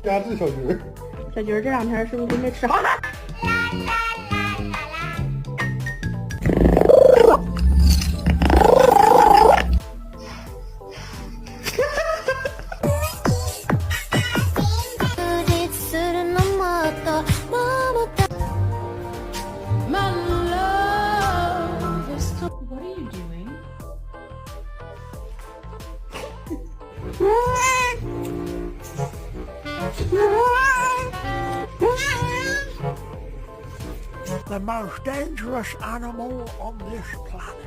压制小菊。小菊儿这两天是不是都没吃好呢？What are you doing? The most dangerous animal on this planet.